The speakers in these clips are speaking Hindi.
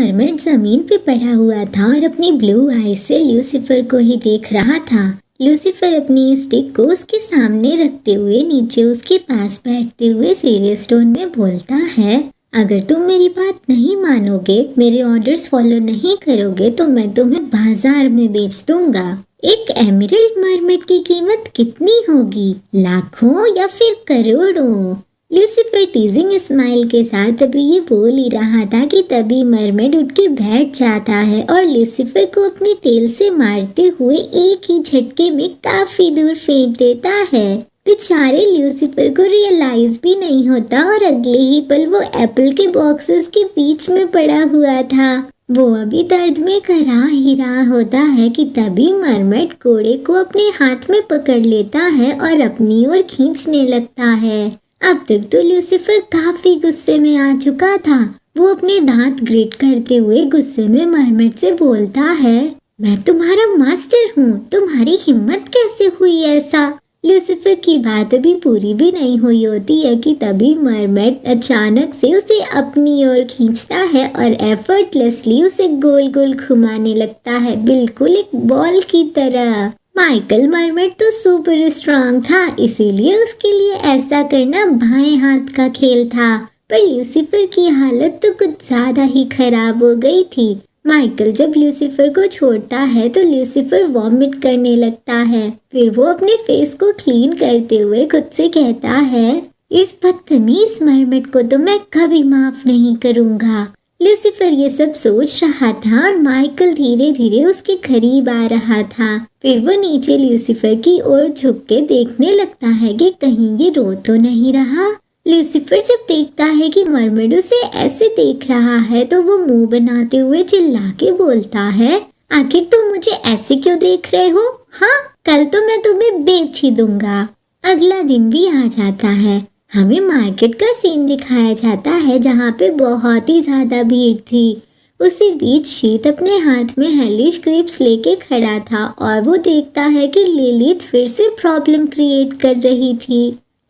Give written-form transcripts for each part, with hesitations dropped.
मरमेड जमीन पे पड़ा हुआ था और अपनी ब्लू आईज से ल्यूसीफर को ही देख रहा था। ल्यूसीफर अपनी स्टिक को उसके सामने रखते हुए नीचे उसके पास बैठते हुए सीरियस टोन में बोलता है, अगर तुम मेरी बात नहीं मानोगे, मेरे ऑर्डर्स फॉलो नहीं करोगे तो मैं तुम्हें बाजार में बेच दूंगा। एक एमरल्ड मरमेड की कीमत कितनी होगी? लाखों या फिर करोड़ों? ल्यूसीफर टीजिंग स्माइल के साथ अभी ये बोल ही रहा था कि तभी मरमेड उठ के बैठ जाता है और ल्यूसीफर को अपनी टेल से मारते हुए एक ही झटके में काफी दूर फेंक देता है। बेचारे ल्यूसीफर को रियलाइज भी नहीं होता और अगले ही पल वो एप्पल के बॉक्सेस के बीच में पड़ा हुआ था। वो अभी दर्द में करा ही रहा होता है कि तभी मरमेड कोड़े को अपने हाथ में पकड़ लेता है और अपनी ओर खींचने लगता है। अब तक तो ल्यूसीफर काफी गुस्से में आ चुका था। वो अपने दांत ग्रिट करते हुए गुस्से में मरमेड से बोलता है, मैं तुम्हारा मास्टर हूँ, तुम्हारी हिम्मत कैसे हुई ऐसा? ल्यूसीफर की बात अभी पूरी भी नहीं हुई होती है कि तभी मरमेड अचानक से उसे अपनी ओर खींचता है और एफर्टलेसली उसे गोल गोल घुमाने लगता है, बिल्कुल एक बॉल की तरह। माइकल मरमेड तो सुपर स्ट्रांग था, इसीलिए उसके लिए ऐसा करना बाएं हाथ का खेल था। पर ल्यूसीफर की हालत तो कुछ ज्यादा ही खराब हो गई थी। माइकल जब ल्यूसीफर को छोड़ता है तो ल्यूसीफर वॉमिट करने लगता है। फिर वो अपने फेस को क्लीन करते हुए खुद से कहता है, इस बदतमीज मरमेड को तो मैं कभी माफ नहीं करूंगा। ल्यूसीफर ये सब सोच रहा था और माइकल धीरे धीरे उसके करीब आ रहा था। फिर वो नीचे ल्यूसीफर की ओर झुक के देखने लगता है कि कहीं ये रो तो नहीं रहा। ल्यूसीफर जब देखता है कि मरमेड उसे ऐसे देख रहा है तो वो मुंह बनाते हुए चिल्ला के बोलता है, आखिर तुम मुझे ऐसे क्यों देख रहे हो? हाँ, कल तो मैं तुम्हें बेच ही दूंगा। अगला दिन भी आ जाता है। हमें मार्केट का सीन दिखाया जाता है जहाँ पे बहुत ही ज्यादा भीड़ थी। उसी बीच शीत अपने हाथ में हेलिश ग्रेप्स लेके खड़ा था और वो देखता है कि लिलिथ फिर से प्रॉब्लम क्रिएट कर रही थी।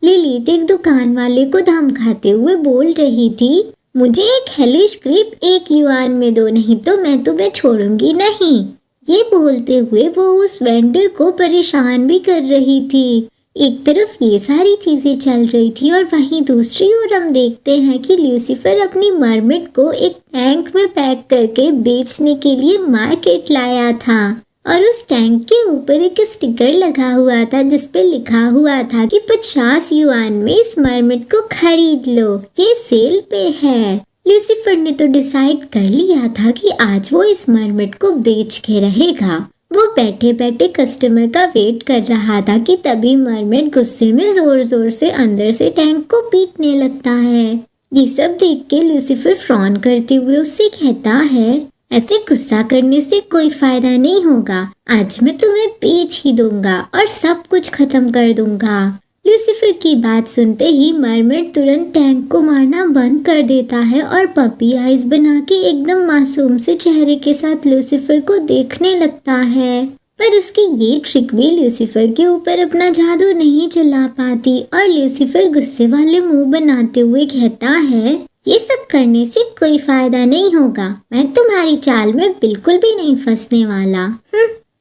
लिलिथ एक दुकान वाले को धमकाते हुए बोल रही थी, मुझे एक हेलिश ग्रेप 1 युआन में दो, नहीं तो मैं तुम्हें छोड़ूंगी नहीं। ये बोलते हुए वो उस वेंडर को परेशान भी कर रही थी। एक तरफ ये सारी चीजें चल रही थी और वहीं दूसरी ओर हम देखते हैं कि ल्यूसीफर अपनी मरमेड को एक टैंक में पैक करके बेचने के लिए मार्केट लाया था और उस टैंक के ऊपर एक स्टिकर लगा हुआ था जिस पे लिखा हुआ था कि 50 युआन में इस मरमेड को खरीद लो, ये सेल पे है। ल्यूसीफर ने तो डिसाइड कर लिया था कि आज वो इस मरमेड को बेच के रहेगा। वो बैठे बैठे कस्टमर का वेट कर रहा था कि तभी मरमेड गुस्से में जोर जोर से अंदर से टैंक को पीटने लगता है। ये सब देख के ल्यूसीफर फ्रॉन करते हुए उससे कहता है, ऐसे गुस्सा करने से कोई फायदा नहीं होगा, आज मैं तुम्हें बेच ही दूंगा और सब कुछ खत्म कर दूंगा। ल्यूसीफर की बात सुनते ही मरमेड तुरंत टैंक को मारना बंद कर देता है और पपी आइज बना के एकदम मासूम से चेहरे के साथ ल्यूसीफर को देखने लगता है। पर उसकी ये ट्रिक भी ल्यूसीफर के ऊपर अपना जादू नहीं चला पाती और ल्यूसीफर गुस्से वाले मुंह बनाते हुए कहता है, ये सब करने से कोई फायदा नहीं होगा, मैं तुम्हारी चाल में बिल्कुल भी नहीं फंसने वाला।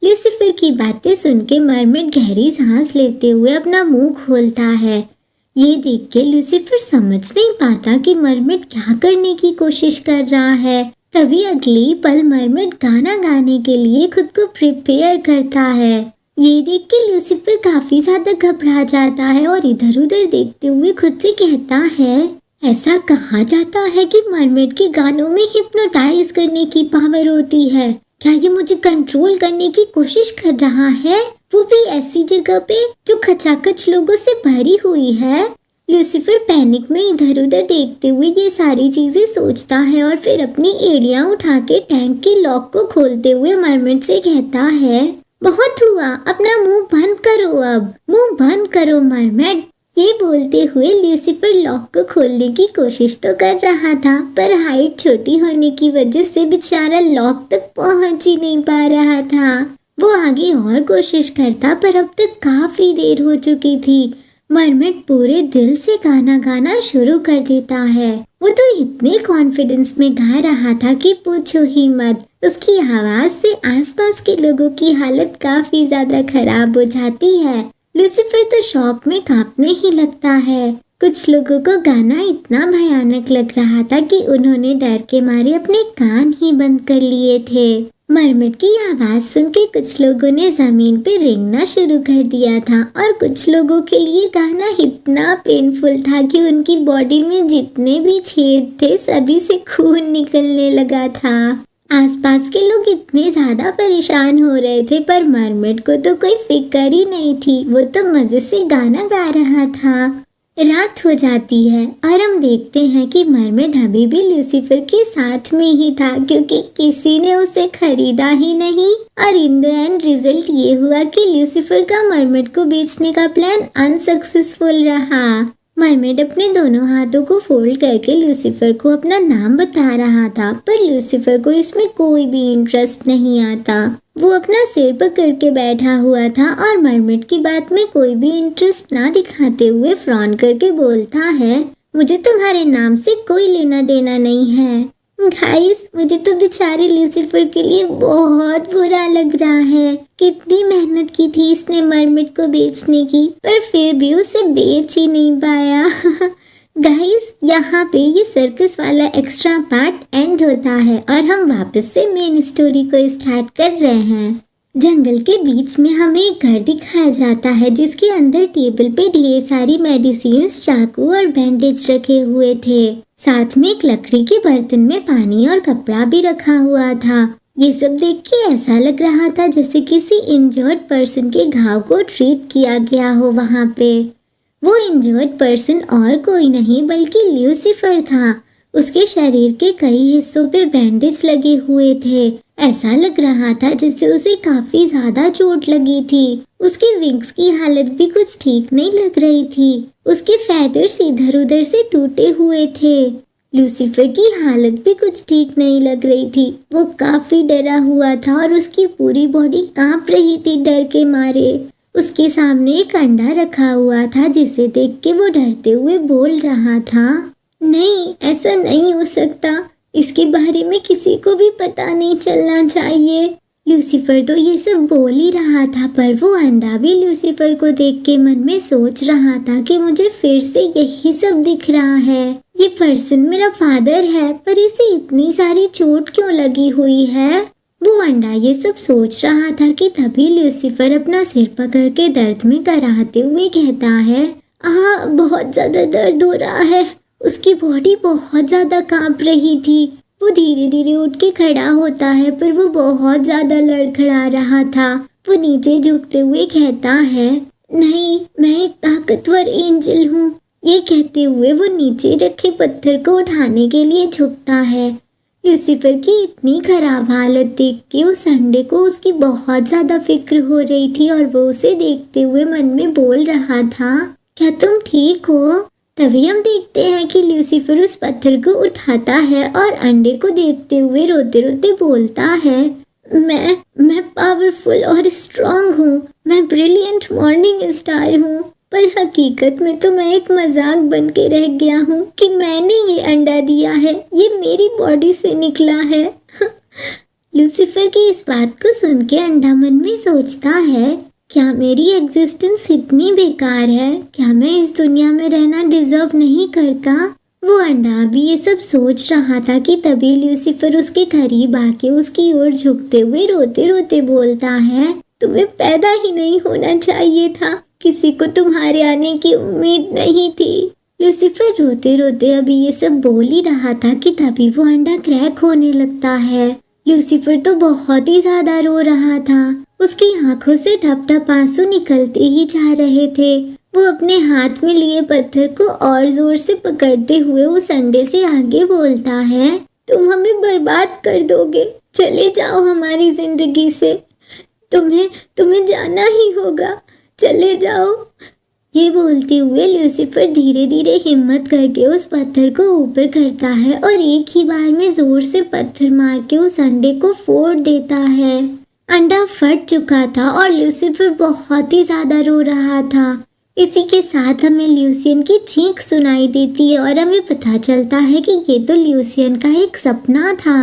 ल्यूसीफर की बातें सुन के मरमेड गहरी सांस लेते हुए अपना मुंह खोलता है। ये देख के ल्यूसीफर समझ नहीं पाता कि मरमेड क्या करने की कोशिश कर रहा है। तभी अगली पल मरमेड गाना गाने के लिए खुद को प्रिपेयर करता है। ये देख के ल्यूसीफर काफी ज्यादा घबरा जाता है और इधर उधर देखते हुए खुद से कहता है, ऐसा कहा जाता है कि मरमेड के गानों में हिप्नोटाइज करने की पावर होती है। क्या ये मुझे कंट्रोल करने की कोशिश कर रहा है, वो भी ऐसी जगह पे जो खचाखच लोगों से भरी हुई है? ल्यूसीफर पैनिक में इधर उधर देखते हुए ये सारी चीजें सोचता है और फिर अपनी एड़ियां उठा के टैंक के लॉक को खोलते हुए मरमेड से कहता है, बहुत हुआ, अपना मुंह बंद करो, अब मुंह बंद करो मरमेड। ये बोलते हुए ल्यूसीफर लॉक को खोलने की कोशिश तो कर रहा था, पर हाइट छोटी होने की वजह से बेचारा लॉक तक पहुंच ही नहीं पा रहा था। वो आगे और कोशिश करता पर अब तक काफी देर हो चुकी थी। मरमेड पूरे दिल से गाना गाना शुरू कर देता है। वो तो इतने कॉन्फिडेंस में गा रहा था कि पूछो ही मत। उसकी आवाज से आसपास के लोगों की हालत काफी ज्यादा खराब हो जाती है। लूसीफर तो शॉक में कांपने ही लगता है। कुछ लोगों को गाना इतना भयानक लग रहा था कि उन्होंने डर के मारे अपने कान ही बंद कर लिए थे। मरमेड की आवाज सुन के कुछ लोगों ने जमीन पे रेंगना शुरू कर दिया था और कुछ लोगों के लिए गाना इतना पेनफुल था कि उनकी बॉडी में जितने भी छेद थे सभी से खून निकलने लगा था। आसपास के लोग इतने ज्यादा परेशान हो रहे थे पर मरमेड को तो कोई फिक्र ही नहीं थी। वो तो मजे से गाना गा रहा था। रात हो जाती है और हम देखते हैं कि मरमेड अभी भी लूसीफर के साथ में ही था क्योंकि किसी ने उसे खरीदा ही नहीं। और इन द एंड रिजल्ट ये हुआ कि लूसीफर का मरमेड को बेचने का प्लान अनसक्सेसफुल रहा। मरमेड अपने दोनों हाथों को फोल्ड करके लूसीफर को अपना नाम बता रहा था पर लूसीफर को इसमें कोई भी इंटरेस्ट नहीं आता। वो अपना सिर पकड़ के बैठा हुआ था और मरमेड की बात में कोई भी इंटरेस्ट ना दिखाते हुए फ्रॉन करके बोलता है, मुझे तुम्हारे नाम से कोई लेना देना नहीं है। गाइस, मुझे तो बेचारे लूसीफर के लिए बहुत बुरा लग रहा है। कितनी मेहनत की थी इसने मरमेड को बेचने की पर फिर भी उसे बेच ही नहीं पाया। गाइस, यहाँ पे ये सर्कस वाला एक्स्ट्रा पार्ट एंड होता है और हम वापस से मेन स्टोरी को स्टार्ट कर रहे हैं। जंगल के बीच में हमें एक घर दिखाया जाता है जिसके अंदर टेबल पे ढेर सारी मेडिसिन, चाकू और बैंडेज रखे हुए थे। साथ में एक लकड़ी के बर्तन में पानी और कपड़ा भी रखा हुआ था। ये सब देख के ऐसा लग रहा था जैसे किसी इंजर्ड पर्सन के घाव को ट्रीट किया गया हो वहाँ पे। वो इंजर्ड पर्सन और कोई नहीं बल्कि लूसीफर था। उसके शरीर के कई हिस्सों पे बैंडेज लगे हुए थे। ऐसा लग रहा था जैसे उसे काफी ज्यादा चोट लगी थी। उसके विंग्स की हालत भी कुछ ठीक नहीं लग रही थी। उसके फैदर्स इधर उधर से टूटे हुए थे। लूसीफर की हालत भी कुछ ठीक नहीं लग रही थी। वो काफी डरा हुआ था और उसकी पूरी बॉडी कांप रही थी डर के मारे। उसके सामने एक अंडा रखा हुआ था जिसे देख के वो डरते हुए बोल रहा था, नहीं, ऐसा नहीं हो सकता। इसके बारे में किसी को भी पता नहीं चलना चाहिए। लूसीफर तो ये सब बोल ही रहा था पर वो अंडा भी लूसीफर को देख के मन में सोच रहा था कि मुझे फिर से यही सब दिख रहा है। ये पर्सन मेरा फादर है पर इसे इतनी सारी चोट क्यों लगी हुई है। वो अंडा ये सब सोच रहा था कि तभी लूसीफर अपना सिर पकड़ के दर्द में कराहते हुए कहता है, बहुत ज्यादा दर्द हो रहा है। उसकी बॉडी बहुत ज्यादा कांप रही थी। वो धीरे धीरे उठ के खड़ा होता है पर वो बहुत ज्यादा लड़खड़ा रहा था। वो नीचे झुकते हुए कहता है, नहीं, मैं एक ताकतवर एंजल हूँ। ये कहते हुए वो नीचे रखे पत्थर को उठाने के लिए झुकता है। लूसीफर की इतनी खराब हालत देख के उस अंडे को उसकी बहुत ज्यादा फिक्र हो रही थी और वो उसे देखते हुए मन में बोल रहा था, क्या तुम ठीक हो? तभी हम देखते हैं कि लूसीफर उस पत्थर को उठाता है और अंडे को देखते हुए रोते रोते बोलता है, मैं पावरफुल और स्ट्रांग हूँ। मैं ब्रिलियंट मॉर्निंग स्टार हूँ। पर हकीकत में तो मैं एक मजाक बन के रह गया हूँ कि मैंने ये अंडा दिया है। ये मेरी बॉडी से निकला है। लूसीफर की इस बात को सुन के अंडा मन में सोचता है, क्या मेरी एग्जिस्टेंस इतनी बेकार है? क्या मैं इस दुनिया में रहना डिजर्व नहीं करता? वो अंडा भी ये सब सोच रहा था कि तभी लूसीफर उसके करीब आके उसकी ओर झुकते हुए रोते रोते बोलता है, तुम्हें पैदा ही नहीं होना चाहिए था। किसी को तुम्हारे आने की उम्मीद नहीं थी। लूसीफर रोते रोते अभी ये सब बोल ही रहा था कि तभी वो अंडा क्रैक होने लगता है। लूसीफर तो बहुत ही ज्यादा रो रहा था। उसकी आंखों से ठप ठप आंसू निकलते ही जा रहे थे। वो अपने हाथ में लिए पत्थर को और जोर से पकड़ते हुए उस अंडे से आगे बोलता है, तुम हमें बर्बाद कर दोगे। चले जाओ हमारी जिंदगी से। तुम्हें जाना ही होगा। चले जाओ। ये बोलते हुए लूसीफर धीरे धीरे हिम्मत करके उस पत्थर को ऊपर करता है और एक ही बार में जोर से पत्थर मार के उस अंडे को फोड़ देता है। अंडा फट चुका था और लूसीफर बहुत ही ज्यादा रो रहा था। इसी के साथ हमें ल्यूसियन की चीख सुनाई देती है और हमें पता चलता है कि ये तो ल्यूसियन का एक सपना था।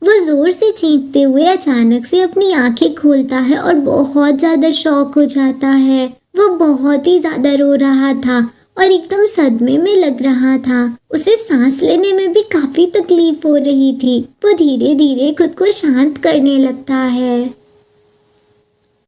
वो जोर से चीखते हुए अचानक से अपनी आंखें खोलता है और बहुत ज्यादा शॉक हो जाता है। वो बहुत ही ज्यादा रो रहा था और एकदम सदमे में लग रहा था। उसे सांस लेने में भी काफी तकलीफ हो रही थी। वो धीरे धीरे खुद को शांत करने लगता है।